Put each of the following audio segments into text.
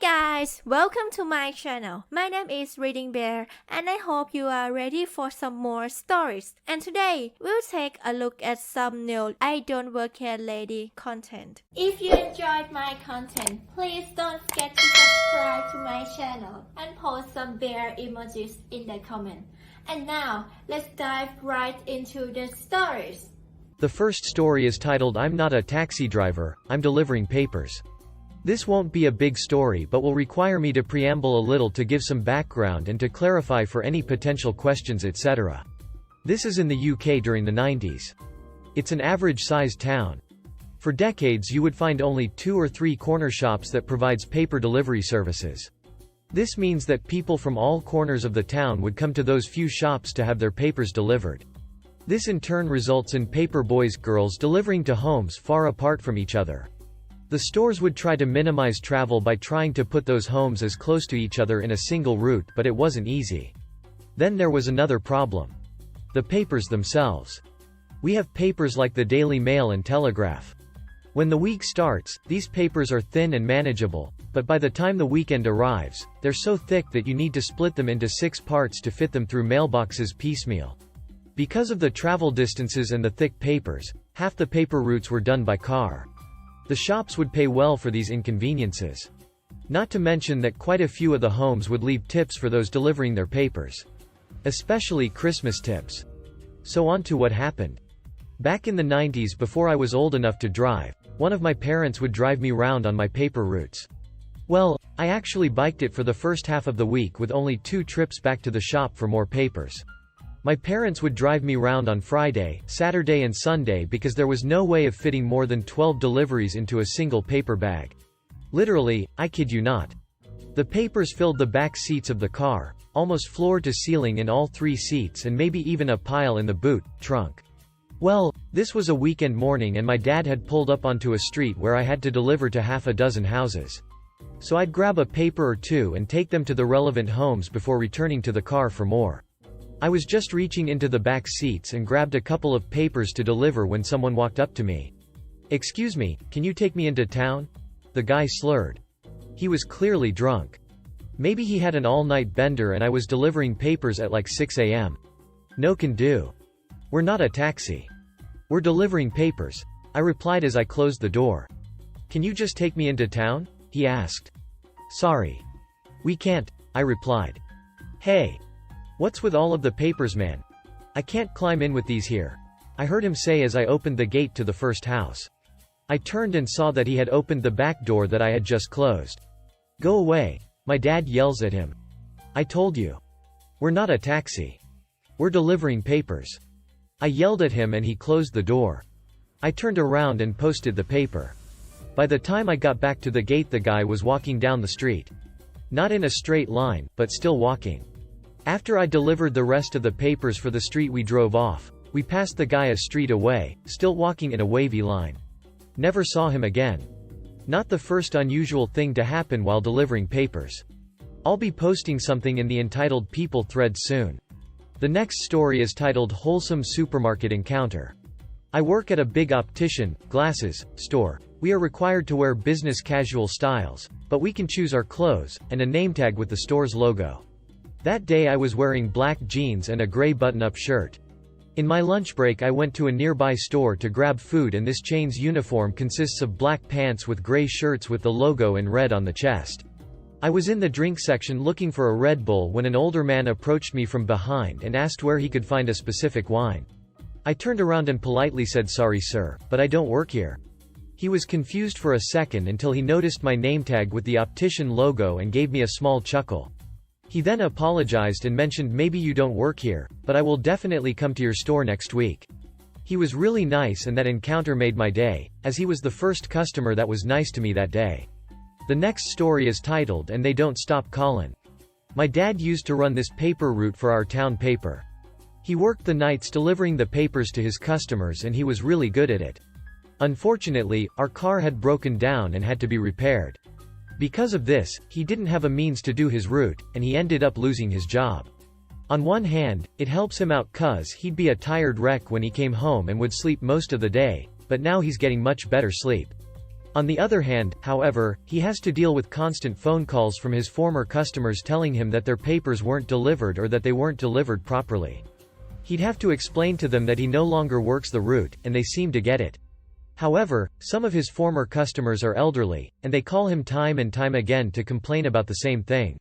guys, welcome to my channel. My name is ReadingBear and I hope you are ready for some more stories. And today, we'll take a look at some new I Don't Work Here Lady content. If you enjoyed my content, please don't forget to subscribe to my channel and post some bear emojis in the comment. And now, let's dive right into the stories. The first story is titled I'm Not a Taxi Driver, I'm Delivering Papers. This won't be a big story but will require me to preamble a little to give some background and to clarify for any potential questions etc. This is in the UK during the 90s. It's an average-sized town. For decades you would find only 2 or 3 corner shops that provides paper delivery services. This means that people from all corners of the town would come to those few shops to have their papers delivered. This in turn results in paper boys, girls delivering to homes far apart from each other. The stores would try to minimize travel by trying to put those homes as close to each other in a single route, but it wasn't easy. Then there was another problem. The papers themselves. We have papers like the Daily Mail and Telegraph. When the week starts, these papers are thin and manageable, but by the time the weekend arrives, they're so thick that you need to split them into 6 parts to fit them through mailboxes piecemeal. Because of the travel distances and the thick papers, half the paper routes were done by car. The shops would pay well for these inconveniences. Not to mention that quite a few of the homes would leave tips for those delivering their papers. Especially Christmas tips. So on to what happened. Back in the 90s, before I was old enough to drive, one of my parents would drive me round on my paper routes. Well, I actually biked it for the first half of the week with only 2 trips back to the shop for more papers. My parents would drive me round on Friday, Saturday and Sunday because there was no way of fitting more than 12 deliveries into a single paper bag. Literally, I kid you not. The papers filled the back seats of the car, almost floor to ceiling in all 3 seats and maybe even a pile in the boot, trunk. Well, this was a weekend morning and my dad had pulled up onto a street where I had to deliver to half a dozen houses. So I'd grab a paper or 2 and take them to the relevant homes before returning to the car for more. I was just reaching into the back seats and grabbed a couple of papers to deliver when someone walked up to me. "Excuse me, can you take me into town?" The guy slurred. He was clearly drunk. Maybe he had an all-night bender and I was delivering papers at like 6 a.m. "No can do. We're not a taxi. We're delivering papers," I replied as I closed the door. "Can you just take me into town?" he asked. "Sorry. We can't," I replied. "Hey. What's with all of the papers, man? I can't climb in with these here," I heard him say as I opened the gate to the first house. I turned and saw that he had opened the back door that I had just closed. "Go away," my dad yells at him. "I told you. We're not a taxi. We're delivering papers." I yelled at him and he closed the door. I turned around and posted the paper. By the time I got back to the gate, the guy was walking down the street. Not in a straight line, but still walking. After I delivered the rest of the papers for the street, we drove off. We passed the guy a street away, still walking in a wavy line. Never saw him again. Not the first unusual thing to happen while delivering papers. I'll be posting something in the entitled People thread soon. The next story is titled Wholesome Supermarket Encounter. I work at a big optician, glasses, store. We are required to wear business casual styles, but we can choose our clothes, and a name tag with the store's logo. That day I was wearing black jeans and a gray button-up shirt. In my lunch break I went to a nearby store to grab food, and this chain's uniform consists of black pants with gray shirts with the logo in red on the chest. I was in the drink section looking for a Red Bull when an older man approached me from behind and asked where he could find a specific wine. I turned around and politely said, "Sorry sir, but I don't work here." He was confused for a second until he noticed my name tag with the optician logo and gave me a small chuckle. He then apologized and mentioned, "Maybe you don't work here, but I will definitely come to your store next week." He was really nice and that encounter made my day, as he was the first customer that was nice to me that day. The next story is titled And They Don't Stop Callin'. My dad used to run this paper route for our town paper. He worked the nights delivering the papers to his customers and he was really good at it. Unfortunately, our car had broken down and had to be repaired. Because of this, he didn't have a means to do his route, and he ended up losing his job. On one hand, it helps him out cuz he'd be a tired wreck when he came home and would sleep most of the day, but now he's getting much better sleep. On the other hand, however, he has to deal with constant phone calls from his former customers telling him that their papers weren't delivered or that they weren't delivered properly. He'd have to explain to them that he no longer works the route, and they seem to get it. However, some of his former customers are elderly, and they call him time and time again to complain about the same thing.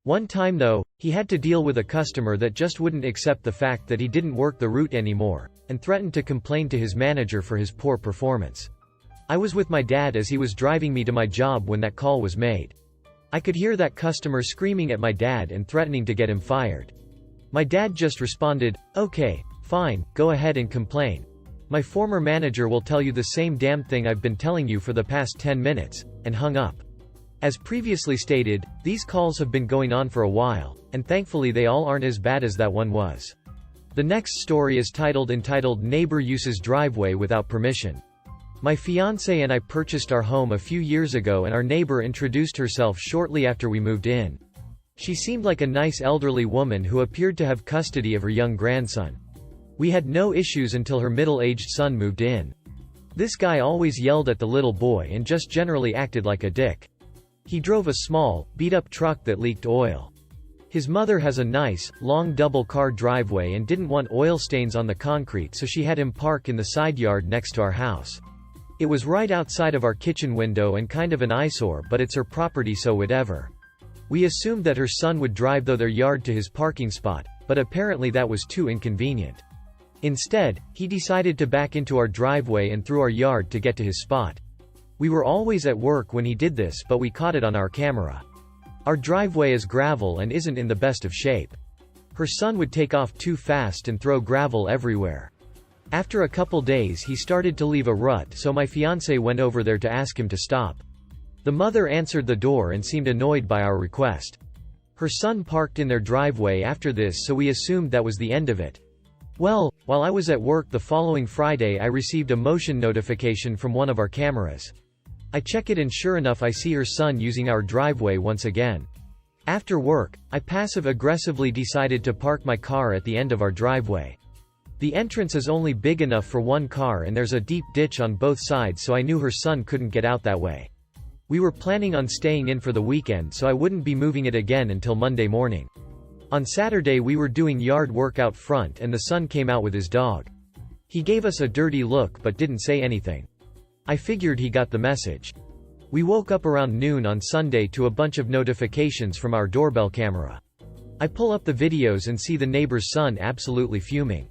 One time though, he had to deal with a customer that just wouldn't accept the fact that he didn't work the route anymore, and threatened to complain to his manager for his poor performance. I was with my dad as he was driving me to my job when that call was made. I could hear that customer screaming at my dad and threatening to get him fired. My dad just responded, "Okay, fine, go ahead and complain. My former manager will tell you the same damn thing I've been telling you for the past 10 minutes, and hung up. As previously stated, these calls have been going on for a while, and thankfully they all aren't as bad as that one was. The next story is entitled Neighbor Uses Driveway Without Permission. My fiancé and I purchased our home a few years ago, and our neighbor introduced herself shortly after we moved in. She seemed like a nice elderly woman who appeared to have custody of her young grandson. We had no issues until her middle-aged son moved in. This guy always yelled at the little boy and just generally acted like a dick. He drove a small, beat-up truck that leaked oil. His mother has a nice, long double-car driveway and didn't want oil stains on the concrete, so she had him park in the side yard next to our house. It was right outside of our kitchen window and kind of an eyesore, but it's her property, so whatever. We assumed that her son would drive their yard to his parking spot, but apparently that was too inconvenient. Instead, he decided to back into our driveway and through our yard to get to his spot. We were always at work when he did this, but we caught it on our camera. Our driveway is gravel and isn't in the best of shape. Her son would take off too fast and throw gravel everywhere. After a couple days he started to leave a rut, so my fiancé went over there to ask him to stop. The mother answered the door and seemed annoyed by our request. Her son parked in their driveway after this, so we assumed that was the end of it. Well, while I was at work the following Friday, I received a motion notification from one of our cameras. I check it and sure enough I see her son using our driveway once again. After work, I passive-aggressively decided to park my car at the end of our driveway. The entrance is only big enough for one car and there's a deep ditch on both sides, so I knew her son couldn't get out that way. We were planning on staying in for the weekend, so I wouldn't be moving it again until Monday morning. On Saturday we were doing yard work out front and the son came out with his dog. He gave us a dirty look but didn't say anything. I figured he got the message. We woke up around noon on Sunday to a bunch of notifications from our doorbell camera. I pull up the videos and see the neighbor's son absolutely fuming.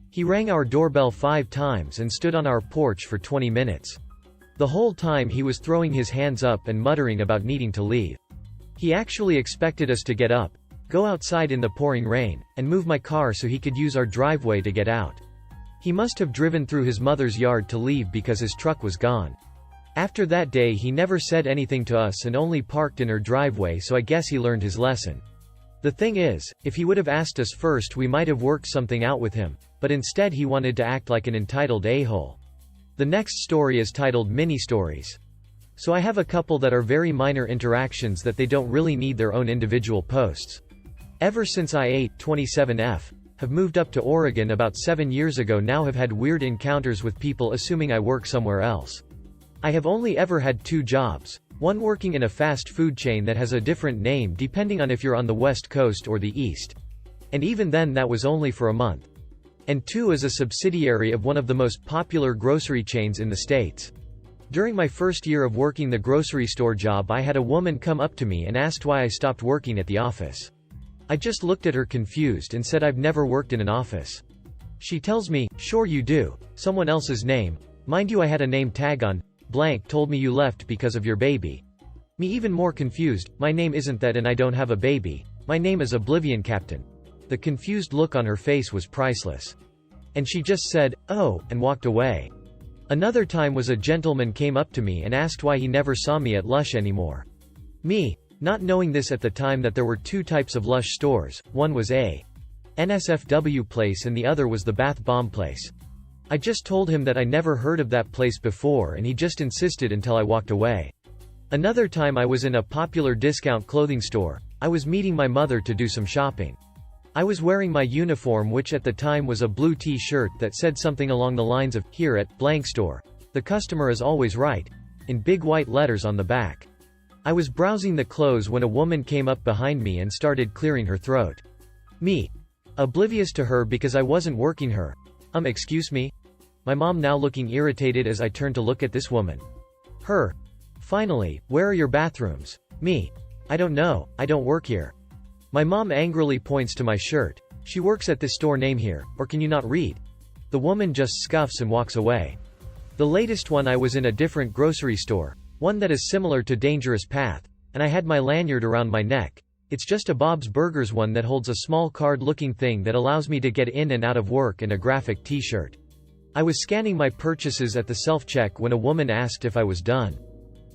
He rang our doorbell 5 times and stood on our porch for 20 minutes. The whole time he was throwing his hands up and muttering about needing to leave. He actually expected us to get up, go outside in the pouring rain, and move my car so he could use our driveway to get out. He must have driven through his mother's yard to leave because his truck was gone. After that day he never said anything to us and only parked in her driveway, so I guess he learned his lesson. The thing is, if he would have asked us first we might have worked something out with him, but instead he wanted to act like an entitled a-hole. The next story is titled Mini Stories. So I have a couple that are very minor interactions that they don't really need their own individual posts. Ever since I 27F have moved up to Oregon about 7 years ago now, have had weird encounters with people assuming I work somewhere else. I have only ever had 2 jobs, one working in a fast food chain that has a different name depending on if you're on the West Coast or the East. And even then that was only for a month. And 2 as a subsidiary of one of the most popular grocery chains in the States. During my first year of working the grocery store job I had a woman come up to me and asked why I stopped working at the office. I just looked at her confused and said I've never worked in an office. She tells me, "Sure you do, someone else's name. Mind you, I had a name tag on, blank told me you left because of your baby." Me even more confused, my name isn't that and I don't have a baby. My name is Oblivion Captain. The confused look on her face was priceless. And she just said, "Oh," and walked away. Another time was a gentleman came up to me and asked why he never saw me at Lush anymore. Me, not knowing this at the time that there were 2 types of Lush stores, one was a NSFW place and the other was the Bath Bomb place. I just told him that I never heard of that place before and he just insisted until I walked away. Another time I was in a popular discount clothing store. I was meeting my mother to do some shopping. I was wearing my uniform, which at the time was a blue t-shirt that said something along the lines of, "Here at blank store, the customer is always right." in big white letters on the back. I was browsing the clothes when a woman came up behind me and started clearing her throat. Me, oblivious to her because I wasn't working her. Excuse me? My mom now looking irritated as I turned to look at this woman. Her. Finally, where are your bathrooms? Me. I don't know, I don't work here. My mom angrily points to my shirt. She works at this store, name here, or can you not read? The woman just scuffs and walks away. The latest one, I was in a different grocery store, one that is similar to Dangerous Path, and I had my lanyard around my neck. It's just a Bob's Burgers one that holds a small card-looking thing that allows me to get in and out of work, and a graphic t-shirt. I was scanning my purchases at the self-check when a woman asked if I was done.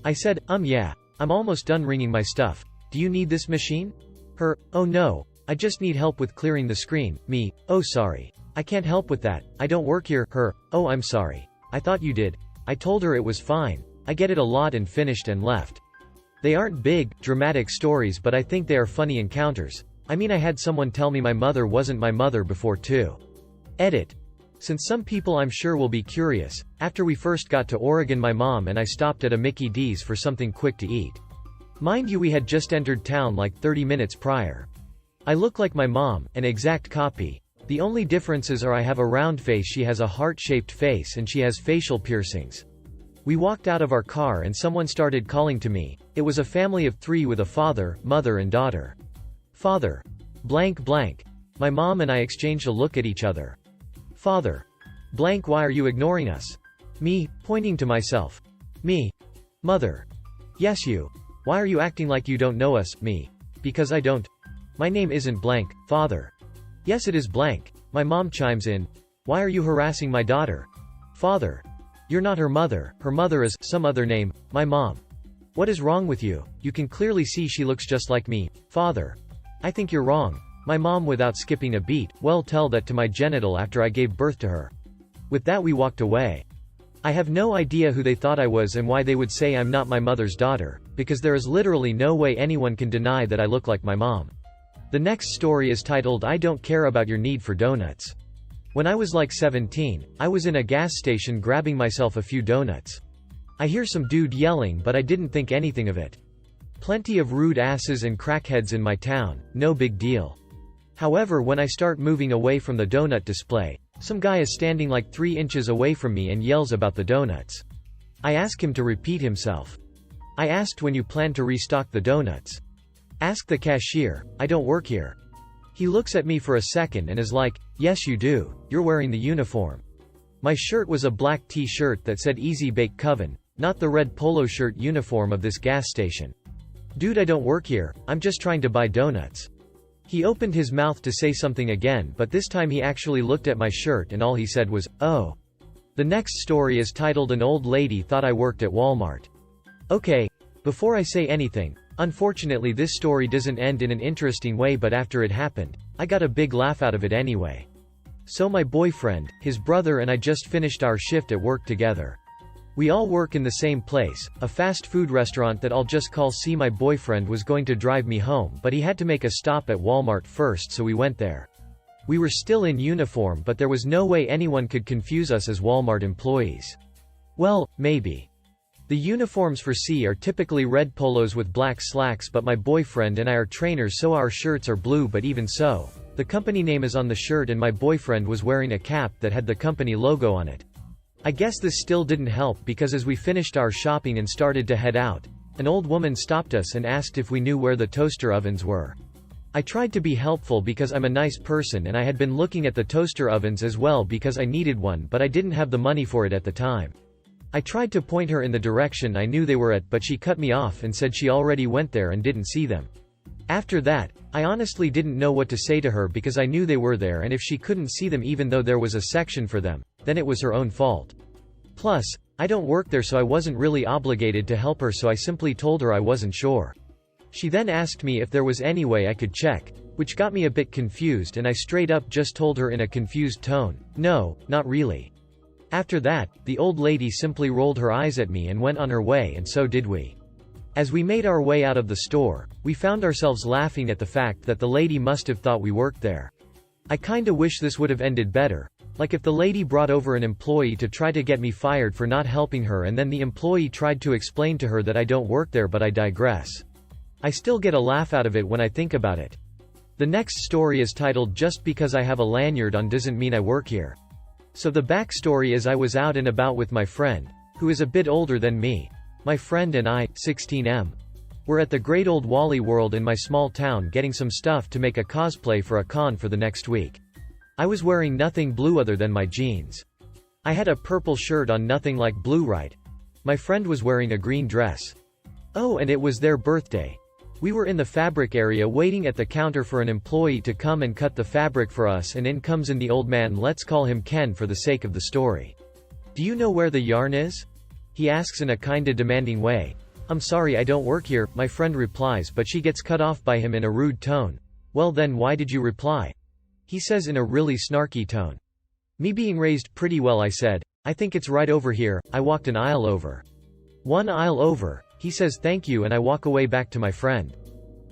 I said, yeah, I'm almost done ringing my stuff. Do you need this machine? Her, oh no, I just need help with clearing the screen. Me, oh sorry. I can't help with that, I don't work here. Her, oh I'm sorry. I thought you did. I told her it was fine. I get it a lot and finished and left. They aren't big, dramatic stories, but I think they are funny encounters. I mean, I had someone tell me my mother wasn't my mother before too. Edit. Since some people I'm sure will be curious, after we first got to Oregon, my mom and I stopped at a Mickey D's for something quick to eat. Mind you, we had just entered town like 30 minutes prior. I look like my mom, an exact copy. The only differences are I have a round face, she has a heart-shaped face, and she has facial piercings. We walked out of our car and someone started calling to me. It was a family of 3 with a father, mother and daughter. Father. Blank blank. My mom and I exchanged a look at each other. Father. Blank, why are you ignoring us? Me, pointing to myself. Me. Mother. Yes you. Why are you acting like you don't know us? Me. Because I don't. My name isn't blank, father. Yes it is blank. My mom chimes in. Why are you harassing my daughter? Father. You're not her mother is some other name, my mom. What is wrong with you? You can clearly see she looks just like me. Father. I think you're wrong. My mom, without skipping a beat, well, tell that to my genital after I gave birth to her. With that we walked away. I have no idea who they thought I was and why they would say I'm not my mother's daughter, because there is literally no way anyone can deny that I look like my mom. The next story is titled I Don't Care About Your Need for Donuts. When I was like 17, I was in a gas station grabbing myself a few donuts. I hear some dude yelling, but I didn't think anything of it. Plenty of rude asses and crackheads in my town, no big deal. However, when I start moving away from the donut display, some guy is standing like 3 inches away from me and yells about the donuts. I ask him to repeat himself. I asked, when you plan to restock the donuts? Ask the cashier, I don't work here. He looks at me for a second and is like, yes you do, you're wearing the uniform. My shirt was a black t-shirt that said Easy Bake Coven, not the red polo shirt uniform of this gas station. Dude, I don't work here, I'm just trying to buy donuts. He opened his mouth to say something again, but this time he actually looked at my shirt and all he said was, oh. The next story is titled An Old Lady Thought I Worked at Walmart. Okay, before I say anything, unfortunately this story doesn't end in an interesting way, but after it happened, I got a big laugh out of it anyway. So my boyfriend, his brother and I just finished our shift at work together. We all work in the same place, a fast food restaurant that I'll just call C. My boyfriend was going to drive me home, but he had to make a stop at Walmart first, so we went there. We were still in uniform, but there was no way anyone could confuse us as Walmart employees. Well, maybe. The uniforms for C are typically red polos with black slacks, but my boyfriend and I are trainers, so our shirts are blue, but even so, the company name is on the shirt and my boyfriend was wearing a cap that had the company logo on it. I guess this still didn't help, because as we finished our shopping and started to head out, an old woman stopped us and asked if we knew where the toaster ovens were. I tried to be helpful because I'm a nice person and I had been looking at the toaster ovens as well because I needed one, but I didn't have the money for it at the time. I tried to point her in the direction I knew they were at, but she cut me off and said she already went there and didn't see them. After that, I honestly didn't know what to say to her because I knew they were there, and if she couldn't see them even though there was a section for them, then it was her own fault. Plus, I don't work there, so I wasn't really obligated to help her, so I simply told her I wasn't sure. She then asked me if there was any way I could check, which got me a bit confused, and I straight up just told her in a confused tone, no, not really. After that, the old lady simply rolled her eyes at me and went on her way, and so did we. As we made our way out of the store, we found ourselves laughing at the fact that the lady must have thought we worked there. I kinda wish this would have ended better, Like if the lady brought over an employee to try to get me fired for not helping her and then the employee tried to explain to her that I don't work there, but I digress. I still get a laugh out of it when I think about it. The next story is titled Just Because I Have a Lanyard On Doesn't Mean I Work Here. So the backstory is I was out and about with my friend, who is a bit older than me. My friend and I, 16M, were at the Great Old Wally World in my small town getting some stuff to make a cosplay for a con for the next week. I was wearing nothing blue other than my jeans. I had a purple shirt on, nothing like blue, right? My friend was wearing a green dress. Oh, and it was their birthday. We were in the fabric area waiting at the counter for an employee to come and cut the fabric for us, and in comes the old man, let's call him Ken for the sake of the story. Do you know where the yarn is? He asks in a kinda demanding way. I'm sorry, I don't work here, my friend replies, but she gets cut off by him in a rude tone. Well then, why did you reply? He says in a really snarky tone. Me being raised pretty well, I said, I think it's right over here. I walked an aisle over. One aisle over. He says thank you and I walk away back to my friend.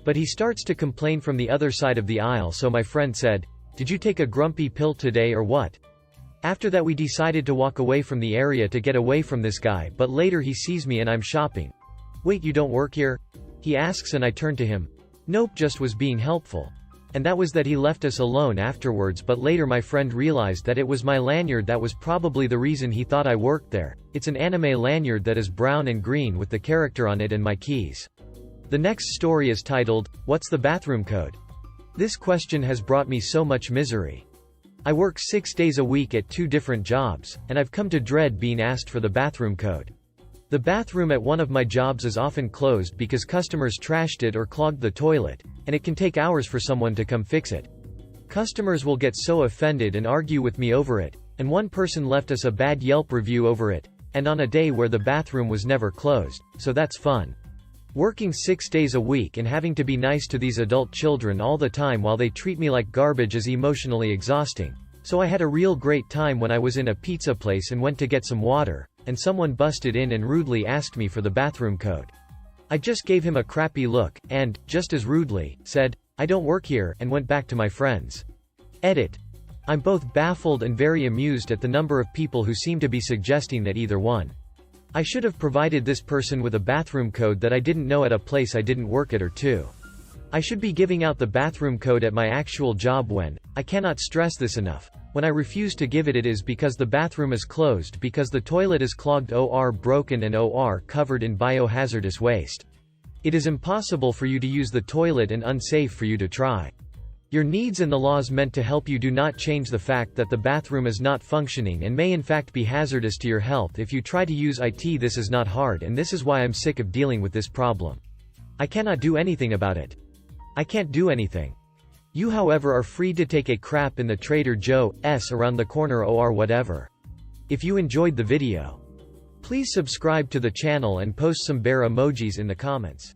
But he starts to complain from the other side of the aisle, so my friend said, did you take a grumpy pill today or what? After that we decided to walk away from the area to get away from this guy, but later he sees me and I'm shopping. Wait, you don't work here? He asks and I turn to him. Nope, just was being helpful. And that was that. He left us alone afterwards, but later my friend realized that it was my lanyard that was probably the reason he thought I worked there. It's an anime lanyard that is brown and green with the character on it and my keys. The next story is titled, What's the bathroom code? This question has brought me so much misery. I work 6 days a week at 2 different jobs, and I've come to dread being asked for the bathroom code. The bathroom at one of my jobs is often closed because customers trashed it or clogged the toilet, and it can take hours for someone to come fix it. Customers will get so offended and argue with me over it, and one person left us a bad Yelp review over it, and on a day where the bathroom was never closed, so that's fun. Working 6 days a week and having to be nice to these adult children all the time while they treat me like garbage is emotionally exhausting. So I had a real great time when I was in a pizza place and went to get some water, and someone busted in and rudely asked me for the bathroom code. I just gave him a crappy look, and, just as rudely, said, I don't work here, and went back to my friends. Edit. I'm both baffled and very amused at the number of people who seem to be suggesting that either one. I should have provided this person with a bathroom code that I didn't know at a place I didn't work at, or 2. I should be giving out the bathroom code at my actual job when, I cannot stress this enough, when I refuse to give it is because the bathroom is closed because the toilet is clogged or broken and or covered in biohazardous waste. It is impossible for you to use the toilet and unsafe for you to try. Your needs and the laws meant to help you do not change the fact that the bathroom is not functioning and may in fact be hazardous to your health if you try to use it. This is not hard, and this is why I'm sick of dealing with this problem. I cannot do anything about it. I can't do anything. You however are free to take a crap in the Trader Joe's around the corner or whatever. If you enjoyed the video, please subscribe to the channel and post some bear emojis in the comments.